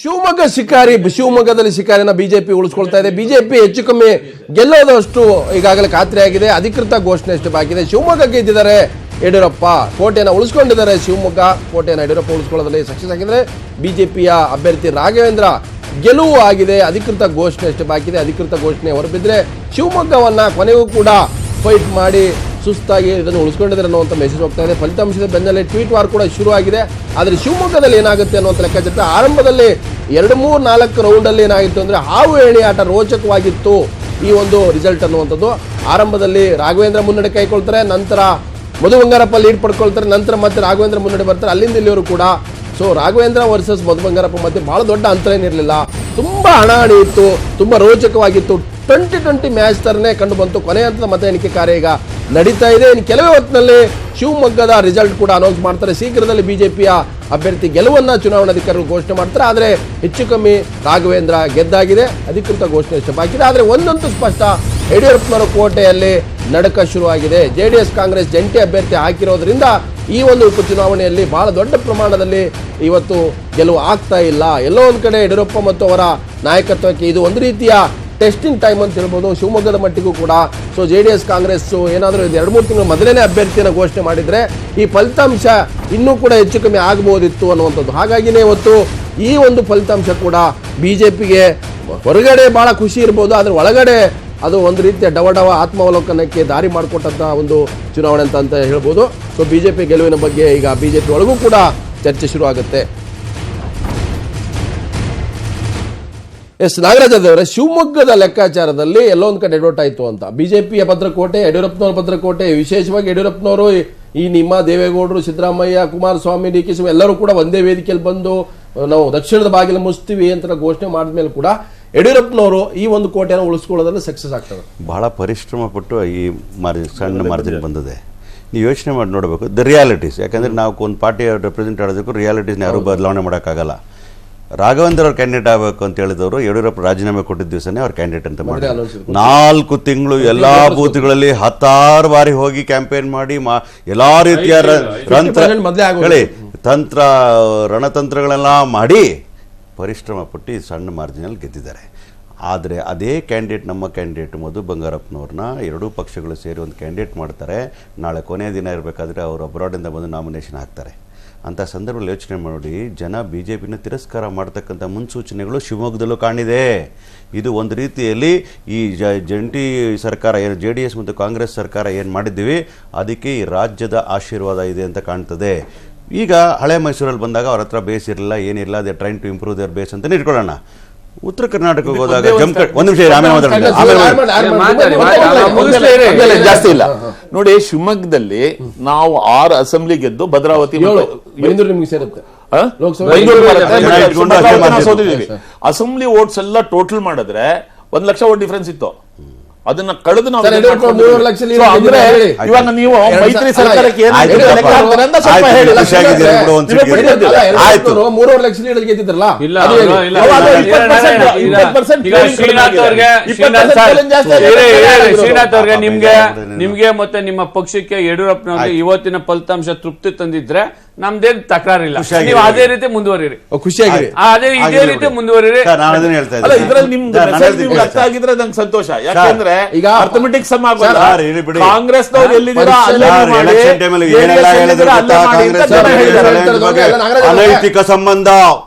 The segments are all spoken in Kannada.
ಶಿವಮೊಗ್ಗದಲ್ಲಿ ಶಿಕಾರಿನ ಬಿಜೆಪಿ ಉಳಿಸ್ಕೊಳ್ತಾ ಇದೆ. ಬಿಜೆಪಿ ಹೆಚ್ಚು ಕಮ್ಮಿ ಗೆಲ್ಲೋದಷ್ಟು ಈಗಾಗಲೇ ಖಾತ್ರಿಯಾಗಿದೆ. ಅಧಿಕೃತ ಘೋಷಣೆ ಅಷ್ಟು ಬಾಕಿ ಇದೆ. ಶಿವಮೊಗ್ಗ ಗೆದ್ದಿದ್ದಾರೆ ಯಡಿಯೂರಪ್ಪ, ಕೋಟೆಯನ್ನು ಉಳಿಸ್ಕೊಂಡಿದ್ದಾರೆ. ಶಿವಮೊಗ್ಗ ಕೋಟೆಯನ್ನು ಯಡಿಯೂರಪ್ಪ ಉಳಿಸ್ಕೊಳ್ಳೋದ್ರಲ್ಲಿ ಸಕ್ಸಸ್ ಆಗಿದ್ರೆ ಬಿಜೆಪಿಯ ಅಭ್ಯರ್ಥಿ ರಾಘವೇಂದ್ರ ಗೆಲುವು ಆಗಿದೆ. ಅಧಿಕೃತ ಘೋಷಣೆ ಅಷ್ಟು ಬಾಕಿ ಇದೆ. ಅಧಿಕೃತ ಘೋಷಣೆ ಹೊರಬಿದ್ರೆ ಶಿವಮೊಗ್ಗವನ್ನ ಕೊನೆಗೂ ಕೂಡ ಫೈಟ್ ಮಾಡಿ ಸುಸ್ತಾಗಿ ಇದನ್ನು ಉಳಿಸ್ಕೊಂಡಿದ್ದಾರೆ ಅನ್ನುವಂಥ ಮೆಸೇಜ್ ಹೋಗ್ತಾ ಇದೆ. ಫಲಿತಾಂಶದ ಬೆನ್ನಲ್ಲೇ ಟ್ವೀಟ್ ವಾರ್ ಕೂಡ ಶುರು ಆಗಿದೆ. ಆದರೆ ಶಿವಮೊಗ್ಗದಲ್ಲಿ ಏನಾಗುತ್ತೆ ಅನ್ನುವಂಥ ಲೆಕ್ಕಾಚಾರ ಆರಂಭದಲ್ಲಿ 2-3-4 ರೌಂಡಲ್ಲಿ ಏನಾಗಿತ್ತು ಅಂದರೆ ಹಾವು ಏಣಿ ಆಟ ರೋಚಕವಾಗಿತ್ತು ಈ ಒಂದು ರಿಸಲ್ಟ್ ಅನ್ನುವಂಥದ್ದು. ಆರಂಭದಲ್ಲಿ ರಾಘವೇಂದ್ರ ಮುನ್ನಡೆ ಕೈಕೊಳ್ತಾರೆ, ನಂತರ ಮಧು ಬಂಗಾರಪ್ಪ ಲೀಡ್ ಪಡ್ಕೊಳ್ತಾರೆ, ನಂತರ ಮತ್ತೆ ರಾಘವೇಂದ್ರ ಮುನ್ನಡೆ ಬರ್ತಾರೆ. ಅಲ್ಲಿಂದ ಇಲ್ಲಿಯವರು ಕೂಡ ಸೊ ರಾಘವೇಂದ್ರ ವರ್ಸಸ್ ಮಧು ಬಂಗಾರಪ್ಪ ಮತ್ತೆ ಬಹಳ ದೊಡ್ಡ ಅಂತರ ಏನಿರಲಿಲ್ಲ. ತುಂಬ ಹಣಾಹಣಿ ಇತ್ತು, ತುಂಬ ರೋಚಕವಾಗಿತ್ತು. 20-20 ಮ್ಯಾಚ್ ಥರನೇ ಕಂಡು ಬಂತು. ಕೊನೆ ಹಂತದ ಮತ ಎಣಿಕೆ ಕಾರ್ಯ ಈಗ ನಡೀತಾ ಇದೆ. ಇನ್ನು ಕೆಲವೇ ಹೊತ್ತಿನಲ್ಲಿ ಶಿವಮೊಗ್ಗದ ರಿಸಲ್ಟ್ ಕೂಡ ಅನೌನ್ಸ್ ಮಾಡ್ತಾರೆ. ಶೀಘ್ರದಲ್ಲಿ ಬಿಜೆಪಿಯ ಅಭ್ಯರ್ಥಿ ಗೆಲುವನ್ನು ಚುನಾವಣಾಧಿಕಾರಿಗಳು ಘೋಷಣೆ ಮಾಡ್ತಾರೆ. ಆದರೆ ಹೆಚ್ಚು ಕಮ್ಮಿ ರಾಘವೇಂದ್ರ ಗೆದ್ದಾಗಿದೆ. ಅಧಿಕೃತ ಘೋಷಣೆ ಅಷ್ಟೇ ಬಾಕಿ ಇದೆ. ಆದರೆ ಒಂದಂತೂ ಸ್ಪಷ್ಟ, ಯಡಿಯೂರಪ್ಪನವರ ಕೋಟೆಯಲ್ಲಿ ನಡಕ ಶುರುವಾಗಿದೆ. JDS ಕಾಂಗ್ರೆಸ್ ಜಂಟಿ ಅಭ್ಯರ್ಥಿ ಹಾಕಿರೋದ್ರಿಂದ ಈ ಒಂದು ಉಪಚುನಾವಣೆಯಲ್ಲಿ ಬಹಳ ದೊಡ್ಡ ಪ್ರಮಾಣದಲ್ಲಿ ಇವತ್ತು ಗೆಲುವು ಆಗ್ತಾ ಇಲ್ಲ. ಎಲ್ಲೋ ಒಂದು ಕಡೆ ಯಡಿಯೂರಪ್ಪ ಮತ್ತು ಅವರ ನಾಯಕತ್ವಕ್ಕೆ ಇದು ಒಂದು ರೀತಿಯ ಟೆಸ್ಟಿಂಗ್ ಟೈಮ್ ಅಂತ ಹೇಳ್ಬೋದು ಶಿವಮೊಗ್ಗದ ಮಟ್ಟಿಗೂ ಕೂಡ. ಸೊ JDS ಕಾಂಗ್ರೆಸ್ ಏನಾದರೂ 2-3 ತಿಂಗಳು ಮೊದಲನೇ ಅಭ್ಯರ್ಥಿಯನ್ನು ಘೋಷಣೆ ಮಾಡಿದರೆ ಈ ಫಲಿತಾಂಶ ಇನ್ನೂ ಕೂಡ ಹೆಚ್ಚು ಕಮ್ಮಿ ಆಗಬಹುದಿತ್ತು ಅನ್ನುವಂಥದ್ದು. ಹಾಗಾಗಿನೇ ಇವತ್ತು ಈ ಒಂದು ಫಲಿತಾಂಶ ಕೂಡ ಬಿಜೆಪಿಗೆ ಹೊರಗಡೆ ಬಹಳ ಖುಷಿ ಇರ್ಬೋದು, ಆದರೆ ಒಳಗಡೆ ಅದು ಒಂದು ರೀತಿಯ ಡವಡವ ಆತ್ಮಾವಲೋಕನಕ್ಕೆ ದಾರಿ ಮಾಡಿಕೊಟ್ಟಂಥ ಒಂದು ಚುನಾವಣೆ ಅಂತ ಹೇಳ್ಬೋದು. ಸೊ ಬಿಜೆಪಿ ಗೆಲುವಿನ ಬಗ್ಗೆ ಈಗ ಬಿಜೆಪಿ ಒಳಗೂ ಕೂಡ ಚರ್ಚೆ ಶುರು ಆಗುತ್ತೆ. ನಾಗರಾಜ್ ಅವರೇ, ಶಿವಮೊಗ್ಗದ ಲೆಕ್ಕಾಚಾರದಲ್ಲಿ ಎಲ್ಲೋ ಒಂದು ಕಡೆ ಎಡವಟ್ ಆಯಿತು ಅಂತ. ಬಿಜೆಪಿಯ ಭದ್ರಕೋಟೆ, ಯಡಿಯೂರಪ್ಪನವರ ಭದ್ರಕೋಟೆ, ವಿಶೇಷವಾಗಿ ಯಡಿಯೂರಪ್ಪನವರು ಈ ನಿಮ್ಮ ದೇವೇಗೌಡರು, ಸಿದ್ದರಾಮಯ್ಯ, ಕುಮಾರಸ್ವಾಮಿ, DK ಶಿವ ಎಲ್ಲರೂ ಕೂಡ ಒಂದೇ ವೇದಿಕೆಯಲ್ಲಿ ಬಂದು ನಾವು ದಕ್ಷಿಣದ ಬಾಗಿಲು ಮುಚ್ತೀವಿ ಅಂತ ಘೋಷಣೆ ಮಾಡಿದ್ಮೇಲೆ ಕೂಡ ಯಡಿಯೂರಪ್ಪನವರು ಈ ಒಂದು ಕೋಟೆಯನ್ನು ಉಳಿಸ್ಕೊಳ್ಳೋದ್ರಲ್ಲಿ ಸಕ್ಸಸ್ ಆಗ್ತದೆ. ಬಹಳ ಪರಿಶ್ರಮ ಪಟ್ಟು ಈ ಸಣ್ಣ ಮಾರ್ಜಿನ್ ಬಂದಿದೆ. ನೀವು ಯೋಚನೆ ಮಾಡಿ ನೋಡಬೇಕು ದ ರಿಯಾಲಿಟೀಸ್. ಯಾಕಂದರೆ ನಾವು ಒಂದು ಪಾರ್ಟಿ ರೆಪ್ರೆಸೆಂಟ್ ಮಾಡೋದಕ್ಕೂ ರಿಯಾಲಿಟೀಸ್ನ ಯಾರೂ ಬದಲಾವಣೆ ಮಾಡೋಕ್ಕಾಗಲ್ಲ. ರಾಘವೇಂದ್ರ ಅವ್ರ ಕ್ಯಾಂಡಿಡೇಟ್ ಆಗಬೇಕು ಅಂತ ಹೇಳಿದವರು ಯಡಿಯೂರಪ್ಪ ರಾಜೀನಾಮೆ ಕೊಟ್ಟಿದ್ದ ದಿವಸನೇ ಅವ್ರ ಕ್ಯಾಂಡಿಡೇಟ್ ಅಂತ ಮಾಡಿ 4 ತಿಂಗಳು ಎಲ್ಲ ಬೂತ್ಗಳಲ್ಲಿ 10 ಬಾರಿ ಹೋಗಿ ಕ್ಯಾಂಪೇನ್ ಮಾಡಿ ಎಲ್ಲಾ ರೀತಿಯ ತಂತ್ರ ರಣತಂತ್ರಗಳೆಲ್ಲ ಮಾಡಿ ಪರಿಶ್ರಮ ಪಟ್ಟು ಸಣ್ಣ ಮಾರ್ಜಿನಲ್ಲಿ ಗೆದ್ದಿದ್ದಾರೆ. ಆದರೆ ಅದೇ ಕ್ಯಾಂಡಿಡೇಟ್, ನಮ್ಮ ಕ್ಯಾಂಡಿಡೇಟ್ ಮಧು ಬಂಗಾರಪ್ಪನವ್ರನ್ನ ಎರಡೂ ಪಕ್ಷಗಳು ಸೇರಿ ಒಂದು ಕ್ಯಾಂಡಿಡೇಟ್ ಮಾಡ್ತಾರೆ. ನಾಳೆ ಕೊನೆಯ ದಿನ ಇರಬೇಕಾದ್ರೆ ಅವರು ಅಬ್ರಾಡಿಂದ ಬಂದು ನಾಮಿನೇಷನ್ ಹಾಕ್ತಾರೆ. ಅಂಥ ಸಂದರ್ಭದಲ್ಲಿ ಯೋಚನೆ ಮಾಡಿ ಜನ BJPನ ತಿರಸ್ಕಾರ ಮಾಡ್ತಕ್ಕಂಥ ಮುನ್ಸೂಚನೆಗಳು ಶಿವಮೊಗ್ಗದಲ್ಲೂ ಕಾಣಿದೆ. ಇದು ಒಂದು ರೀತಿಯಲ್ಲಿ ಈ ಜಂಟಿ ಸರ್ಕಾರ ಏನು JDS ಮತ್ತು ಕಾಂಗ್ರೆಸ್ ಸರ್ಕಾರ ಏನು ಮಾಡಿದ್ದೀವಿ ಅದಕ್ಕೆ ಈ ರಾಜ್ಯದ ಆಶೀರ್ವಾದ ಇದೆ ಅಂತ ಕಾಣ್ತದೆ. ಈಗ ಹಳೆ ಮೈಸೂರಲ್ಲಿ ಬಂದಾಗ ಅವ್ರ ಹತ್ರ ಬೇಸ್ ಇರಲಿಲ್ಲ, ಏನಿಲ್ಲ, they train to improve their base ಅಂತ ಇಟ್ಕೊಳ್ಳೋಣ. ಉತ್ತರ ಕರ್ನಾಟಕಕ್ಕೆ ಹೋದಾಗ ಒಂದು ನಿಮಿಷ ಜಾಸ್ತಿ ಇಲ್ಲ ನೋಡಿ. ಶಿವಮೊಗ್ಗದಲ್ಲಿ ನಾವು 6 ಅಸೆಂಬ್ಲಿ ಗೆದ್ದು ಭದ್ರಾವತಿ ಸೋತಿದ್ದೀವಿ. ಅಸೆಂಬ್ಲಿ ವೋಟ್ಸ್ ಎಲ್ಲ ಟೋಟಲ್ ಮಾಡಿದ್ರೆ 1 ಲಕ್ಷ ವೋಟ್ ಡಿಫರೆನ್ಸ್ ಇತ್ತು. ಅದನ್ನ ಕಳೆದು ನಾವು ಇವಾಗ ನೀವು ಮೈತ್ರಿ ಸರ್ಕಾರಕ್ಕೆ ಶ್ರೀನಾಥ್ ಅವ್ರಿಗೆ ನಿಮ್ಗೆ ಮತ್ತೆ ನಿಮ್ಮ ಪಕ್ಷಕ್ಕೆ ಯಡಿಯೂರಪ್ಪನವ್ರಿಗೆ ಇವತ್ತಿನ ಫಲಿತಾಂಶ ತೃಪ್ತಿ ತಂದಿದ್ರೆ ನಮ್ದೇನ್ ತಕರಾರಿಲ್ಲ. ನೀವು ಅದೇ ರೀತಿ ಮುಂದುವರಿರಿ, ಖುಷಿಯಾಗಿರಿ, ಇದೇ ರೀತಿ ಮುಂದುವರಿರಿ. ಇದ್ರಲ್ಲಿ ನಿಮ್ಗೆ ಅರ್ಥ ಆಗಿದ್ರೆ ನಂಗೆ ಸಂತೋಷ. ಯಾಕಂದ್ರೆ ಈಗ ಅರ್ಥಮೆಟಿಕ್ ಸಮ್ ಆಗೋಲ್ಲ. ಕಾಂಗ್ರೆಸ್ನವ್ರು ಎಲ್ಲಿದ್ದೀರಾ ಅನೈತಿಕ ಸಂಬಂಧ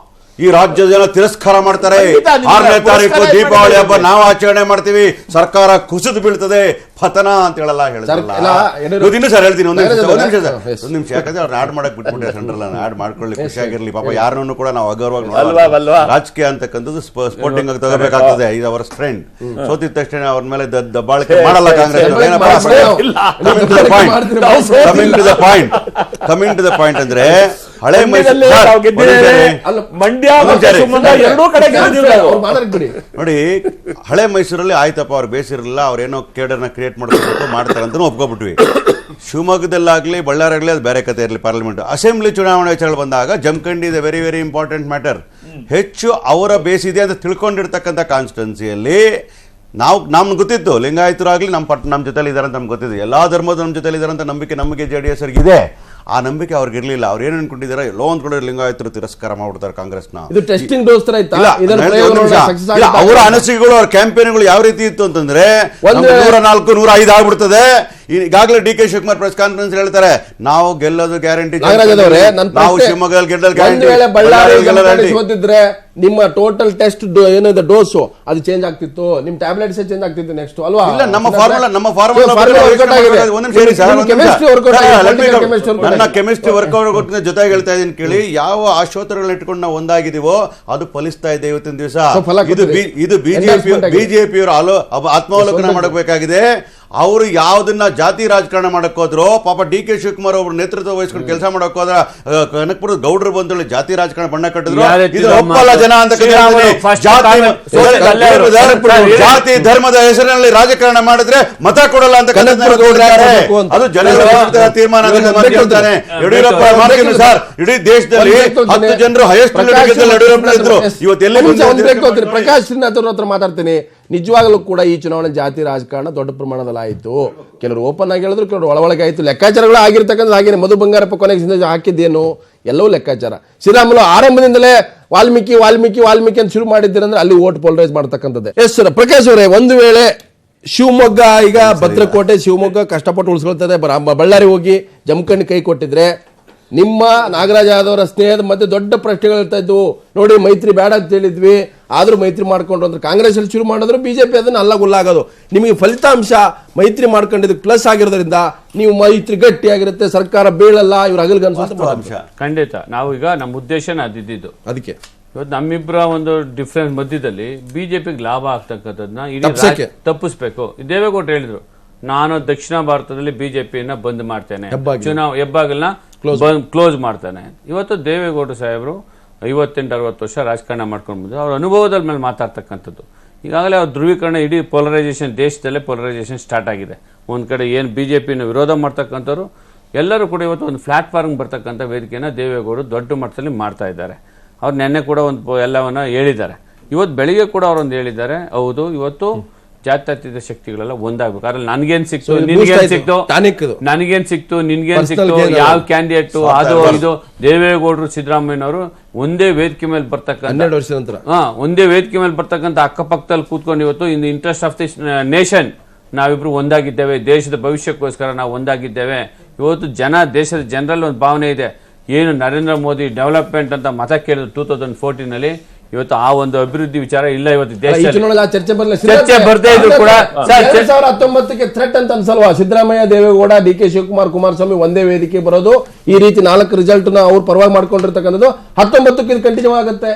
ಈ ರಾಜ್ಯದ ಜನ ತಿರಸ್ಕಾರ ಮಾಡ್ತಾರೆ. 6ನೇ ತಾರೀಕು ದೀಪಾವಳಿ ಹಬ್ಬ ನಾವು ಆಚರಣೆ ಮಾಡ್ತೀವಿ, ಸರ್ಕಾರ ಕುಸಿದು ಬೀಳ್ತದೆ, ಪತನ ಅಂತ ಹೇಳಲ್ಲ ಹೇಳಿದ್ರು ಸರ್. ಹೇಳ್ತೀನಿ ಒಂದು ನಿಮಿಷ ಯಾಕಂದ್ರೆ ಅವ್ರನ್ನ ಆಡ್ ಮಾಡಕ್ ಬಿಟ್ಬಿಟ್ಟೆ. ಸೆಂಟ್ರಲ್ ಆಡ್ ಮಾಡ್ಕೊಳ್ಳಿ, ಖುಷಿಯಾಗಿರ್ಲಿ. ಪಾಪ ಯಾರನ್ನೂ ಕೂಡ ನಾವು ಅಗೌರವಾಗಿ ರಾಜಕೀಯ ಅಂತಕ್ಕಂಥದ್ದು ಸ್ಪೋರ್ಟಿಂಗ್ ಆಗಿ ತಗೋಬೇಕಾಗ್ತದೆ. ಇದು ಅವರ ಫ್ರೆಂಡ್. ಸೋತಿದ ತಕ್ಷಣ ಅವ್ರ ಮೇಲೆ ದಬ್ಬಾಳಿಕೆ ಮಾಡಲ್ಲ Congress. Coming to the point ಅಂದ್ರೆ ಹಳೆ ನೋಡಿ, ಹಳೆ ಮೈಸೂರಲ್ಲಿ ಆಯ್ತಪ್ಪ ಅವ್ರು ಬೇಸಿರಲಿಲ್ಲ, ಅವ್ರೇನೋ ಕೇಡರ್ನ ಕ್ರಿಯೇಟ್ ಮಾಡ್ತಾರೆ ಅಂತ ಒಪ್ಕೊಬಿಟ್ವಿ. ಶಿವಮೊಗ್ಗದಲ್ಲಾಗ್ಲಿ ಬಳ್ಳಾರಿಯಾಗಲಿ ಅದು ಬೇರೆ ಕಥೆ ಇರಲಿ. ಪಾರ್ಲಿಮೆಂಟ್ ಅಸೆಂಬ್ಲಿ ಚುನಾವಣೆ ವಿಚಾರ ಬಂದಾಗ ಜಮಖಂಡಿ ಇದೆ ವೆರಿ ವೆರಿ ಇಂಪಾರ್ಟೆಂಟ್ ಮ್ಯಾಟರ್. ಹೆಚ್ಚು ಅವರ ಬೇಸ್ ಇದೆ ಅಂತ ತಿಳ್ಕೊಂಡಿರ್ತಕ್ಕಂಥ ಕಾನ್ಸ್ಟಿಟ್ಯೂನ್ಸಿಯಲ್ಲಿ ನಮ್ಗೆ ಗೊತ್ತಿತ್ತು ಲಿಂಗಾಯತರಾಗಲಿ ನಮ್ಮ ಜೊತೆಲಿ ಇದ್ದಾರೆ ಅಂತ ನಮ್ಗೆ ಗೊತ್ತಿತ್ತು. ಎಲ್ಲ ಧರ್ಮದ ನಮ್ಮ ಜೊತೆಲಿ ಇದ್ದಾರೆ ಅಂತ ನಂಬಿಕೆ ನಮಗೆ JDS ಅವ್ರಿಗೆ ಇದೆ. ಆ ನಂಬಿಕೆ ಅವ್ರಿಗೆ ಇರಲಿಲ್ಲ. ಅವ್ರು ಏನು ಅನ್ಕೊಂಡಿದ್ದಾರೆ, ಎಲ್ಲೋ ಒಂದ್ ಕಡೆ ಲಿಂಗಾಯತರು ತಿರಸ್ಕಾರ ಮಾಡ್ಬಿಡ್ತಾರೆ ಕಾಂಗ್ರೆಸ್ನ. ಇದು ಟೆಸ್ಟಿಂಗ್ ಡೋಸ್ ತರ ಇತ್ತಾ? ಅವರ ಅನಿಸಿಕೆಗಳು, ಅವ್ರ ಕ್ಯಾಂಪೇನ್ಗಳು ಯಾವ ರೀತಿ ಇತ್ತು ಅಂತಂದ್ರೆ 104, 105 ಆಗ್ಬಿಡ್ತದೆ. ಈಗಾಗಲೇ D K Shivakumar press conference ಹೇಳ್ತಾರೆ, ನಾವು ಗೆಲ್ಲೋದು ಗ್ಯಾರಂಟಿ, ನಾವು ಶಿವಮೊಗ್ಗ ಗೆಲ್ಲೋದು ಗ್ಯಾರಂಟಿ. ಸೋತಿದ್ರೆ ನಿಮ್ಮ ಟೋಟಲ್ ಟೆಸ್ಟ್ ಏನಿದೆ ಡೋಸು ಅದು ಚೇಂಜ್ ಆಗ್ತಿತ್ತು, ನಿಮ್ ಟ್ಯಾಬ್ಲೆಟ್ಸ್ ಚೇಂಜ್ ಆಗ್ತಿತ್ತು ನೆಕ್ಸ್ಟ್ ಅಲ್ವಾ? ಇಲ್ಲ, ನಮ್ಮ ಫಾರ್ಮುಲಾ ನನ್ನ ಕೆಮಿಸ್ಟ್ರಿ ವರ್ಕೌಟ್ ಜೊತೆಗೆ ಹೇಳ್ತಾ ಇದೀನಿ ಕೇಳಿ. ಯಾವ ಆಶೋತ್ತರಗಳನ್ನ ಇಟ್ಕೊಂಡು ನಾವು ಒಂದಾಗಿದೀವೋ ಅದು ಫಲಿಸ್ತಾ ಇದೆ ಇವತ್ತಿನ ದಿವಸ. ಇದು ಬಿಜೆಪಿಯವರು ಆತ್ಮಾವಲೋಕನ ಮಾಡಬೇಕಾಗಿದೆ. ಅವರು ಯಾವ್ದನ್ನ ಜಾತಿ ರಾಜಕಾರಣ ಮಾಡಕ್ ಹೋದ್ರು, ಪಾಪ ಡಿ ಕೆ ಶಿವಕುಮಾರ್ ಒಬ್ರು ನೇತೃತ್ವ ವಹಿಸ್ಕೊಂಡು ಕೆಲಸ ಮಾಡಕ್ ಹೋದ್ರ ಕನಕಪುರದ ಗೌಡ್ರು ಬಂದು ಜಾತಿ ರಾಜಕಾರಣ ಬಣ್ಣ ಕಟ್ಟಿದ್ರು. ಇದು ಒಪ್ಪಲ್ಲ ಜನ ಅಂತ. ಜಾತಿ ಧರ್ಮದ ಹೆಸರಿನಲ್ಲಿ ರಾಜಕಾರಣ ಮಾಡಿದ್ರೆ ಮತ ಕೊಡಲ್ಲ ಅಂತ ಅದು ಜನರ ತೀರ್ಮಾನ ಹೇಳ್ತಾನೆ ಯಡಿಯೂರಪ್ಪ. ಸರ್, ಇಡೀ ದೇಶದಲ್ಲಿ 10 ಜನರು ಹೈಯೆಸ್ಟ್ ಯಡಿಯೂರಪ್ಪ ಇದ್ರು. ಇವತ್ತೆಲ್ಲ ಪ್ರಕಾಶ್ ಶ್ರೀನಾಥ್ ಅವ್ರ ಹತ್ರ ಮಾತಾಡ್ತೀನಿ. ನಿಜವಾಗಲೂ ಕೂಡ ಈ ಚುನಾವಣೆ ಜಾತಿ ರಾಜಕಾರಣ ದೊಡ್ಡ ಪ್ರಮಾಣದಲ್ಲಿ ಆಯಿತು. ಕೆಲವರು ಓಪನ್ ಆಗಿ ಹೇಳಿದ್ರು, ಕೆಲವರು ಒಳಗೆ ಆಯಿತು. ಲೆಕ್ಕಾಚಾರಗಳು ಆಗಿರ್ತಕ್ಕಂಥ ಹಾಗೇನೆ. ಮಧು ಬಂಗಾರಪ್ಪ ಕೊನೆಗೆ ಹಾಕಿದ್ದೇನು ಎಲ್ಲವೂ ಲೆಕ್ಕಾಚಾರ. ಶ್ರೀರಾಮುಲು ಆರಂಭದಿಂದಲೇ ವಾಲ್ಮೀಕಿ ವಾಲ್ಮೀಕಿ ವಾಲ್ಮೀಕಿ ಅಂತ ಶುರು ಮಾಡಿದ್ದೀರಂದ್ರೆ ಅಲ್ಲಿ ಓಟ್ ಪೋಲರೈಸ್ ಮಾಡ್ತಕ್ಕಂಥದ್ದು. ಎಸ್ ಸರ್, ಪ್ರಕಾಶ್ ಅವರೇ, ಒಂದು ವೇಳೆ ಶಿವಮೊಗ್ಗ ಈಗ ಭದ್ರಕೋಟೆ ಶಿವಮೊಗ್ಗ ಕಷ್ಟಪಟ್ಟು ಉಳಿಸ್ಕೊಳ್ತದೆ, ಬಳ್ಳಾರಿ ಹೋಗಿ ಜಮಖಂಡಿ ಕೈ ಕೊಟ್ಟಿದ್ರೆ ನಿಮ್ಮ ನಾಗರಾಜ್ ಯಾದವರ ಸ್ನೇಹದ ಮಧ್ಯೆ ದೊಡ್ಡ ಪ್ರಶ್ನೆಗಳು ಇರ್ತಾ ಇದ್ವು. ನೋಡಿ, ಮೈತ್ರಿ ಬೇಡ ಅಂತ ಹೇಳಿದ್ವಿ, ಆದ್ರೂ ಮೈತ್ರಿ ಮಾಡ್ಕೊಂಡ್ರು ಅಂದ್ರೆ ಕಾಂಗ್ರೆಸ್ ಅಲ್ಲಿ ಶುರು ಮಾಡಿದ್ರು, ಬಿಜೆಪಿ ಅದನ್ನ ಅಲ್ಲಗುಲ್ಲಾಗೋದು. ನಿಮಗೆ ಫಲಿತಾಂಶ ಮೈತ್ರಿ ಮಾಡ್ಕೊಂಡಿದ್ದಕ್ಕೆ ಪ್ಲಸ್ ಆಗಿರೋದ್ರಿಂದ ನೀವು ಮೈತ್ರಿ ಗಟ್ಟಿಯಾಗಿರುತ್ತೆ, ಸರ್ಕಾರ ಬೀಳಲ್ಲ, ಇವ್ರ ಅಗಲ್ಗನ್ಸ. ಖಂಡಿತ. ನಾವು ಈಗ ನಮ್ಮ ಉದ್ದೇಶನ ಅದಿದ್ದು ಅದಕ್ಕೆ ಇವತ್ತು ನಮ್ಮಿಬ್ಬರ ಒಂದು ಡಿಫ್ರೆನ್ಸ್ ಮಧ್ಯದಲ್ಲಿ ಬಿಜೆಪಿಗೆ ಲಾಭ ಆಗ್ತಕ್ಕಂಥದ್ದನ್ನ ಇಡೀ ತಪ್ಪಿಸ್ಬೇಕು. ದೇವೇಗೌಡರು ಹೇಳಿದ್ರು, ನಾನು ದಕ್ಷಿಣ ಭಾರತದಲ್ಲಿ ಬಿಜೆಪಿಯನ್ನ ಬಂದ್ ಮಾಡ್ತೇನೆ, ಹೆಬ್ಬಾಗಿಲನ್ನ ಕ್ಲೋಸ್ ಮಾಡ್ತಾನೆ. ಇವತ್ತು ದೇವೇಗೌಡರು ಸಾಹೇಬರು 58-60 ವರ್ಷ ರಾಜಕಾರಣ ಮಾಡ್ಕೊಂಡು ಬಂದು ಅವ್ರ ಅನುಭವದ ಮೇಲೆ ಮಾತಾಡ್ತಕ್ಕಂಥದ್ದು. ಈಗಾಗಲೇ ಅವ್ರ ಧ್ರುವೀಕರಣ, ಇಡೀ ಪೋಲರೈಸೇಷನ್, ದೇಶದಲ್ಲೇ ಪೋಲರೈಸೇಷನ್ ಸ್ಟಾರ್ಟ್ ಆಗಿದೆ. ಒಂದ್ ಕಡೆ ಏನು ಬಿಜೆಪಿನ ವಿರೋಧ ಮಾಡ್ತಕ್ಕಂಥವ್ರು ಎಲ್ಲರೂ ಕೂಡ ಇವತ್ತು ಒಂದು ಪ್ಲಾಟ್ಫಾರ್ಮ್ ಬರ್ತಕ್ಕಂಥ ವೇದಿಕೆಯನ್ನ ದೇವೇಗೌಡರು ದೊಡ್ಡ ಮಟ್ಟದಲ್ಲಿ ಮಾಡ್ತಾ ಇದ್ದಾರೆ. ಅವ್ರು ನೆನ್ನೆ ಕೂಡ ಒಂದು ಎಲ್ಲವನ್ನ ಹೇಳಿದ್ದಾರೆ. ಇವತ್ತು ಬೆಳಿಗ್ಗೆ ಕೂಡ ಅವರೊಂದು ಹೇಳಿದ್ದಾರೆ, ಹೌದು ಇವತ್ತು ಜಾತ್ಯತೀತ ಶಕ್ತಿಗಳೆಲ್ಲ ಒಂದಾಗಬೇಕು. ಅದ್ರಲ್ಲಿ ನನ್ಗೇನ್ ಸಿಕ್ತು, ನಿನ್ಗೇನ್ ಸಿಕ್ತು, ನಿನ್ಗೇನ್ ಸಿಕ್ತು, ಯಾವ ಕ್ಯಾಂಡಿಡೇಟ್ ಅದು ಇದು. ದೇವೇಗೌಡರು ಸಿದ್ದರಾಮಯ್ಯನವರು ಒಂದೇ ವೇದಿಕೆ ಮೇಲೆ ಒಂದೇ ವೇದಿಕೆ ಮೇಲೆ ಬರ್ತಕ್ಕಂಥ ಅಕ್ಕಪಕ್ಕದಲ್ಲಿ ಕೂತ್ಕೊಂಡು ಇವತ್ತು in the interest of this nation ನಾವಿಬ್ರು ಒಂದಾಗಿದ್ದೇವೆ, ದೇಶದ ಭವಿಷ್ಯಕ್ಕೋಸ್ಕರ ನಾವು ಒಂದಾಗಿದ್ದೇವೆ. ಇವತ್ತು ದೇಶದ ಜನರಲ್ಲಿ ಒಂದು ಭಾವನೆ ಇದೆ, ಏನು ನರೇಂದ್ರ ಮೋದಿ ಡೆವಲಪ್ಮೆಂಟ್ ಅಂತ ಮತ ಕೇಳಿದ್ರು 2014 ಇವತ್ತು ಆ ಒಂದು ಅಭಿವೃದ್ಧಿ ವಿಚಾರ ಇಲ್ಲ. ಇವತ್ತು ಚರ್ಚೆ ಬರ್ತಾ ಇದ್ರು ಕೂಡ 2019ಕ್ಕೆ ಥ್ರೆಟ್ ಅಂತ ಅನ್ಸಲ್ವಾ? ಸಿದ್ದರಾಮಯ್ಯ, ದೇವೇಗೌಡ, ಡಿ ಕೆ ಶಿವಕುಮಾರ್, ಕುಮಾರಸ್ವಾಮಿ ಒಂದೇ ವೇದಿಕೆ ಬರೋದು, ಈ ರೀತಿ 4 ರಿಸಲ್ಟ್ ನ ಅವ್ರು ಪರವಾಗಿ ಮಾಡ್ಕೊಂಡಿರ್ತಕ್ಕಂಥದ್ದು 19ಕ್ಕೆ ಇದು ಕಂಟಿನ್ಯೂ ಆಗುತ್ತೆ.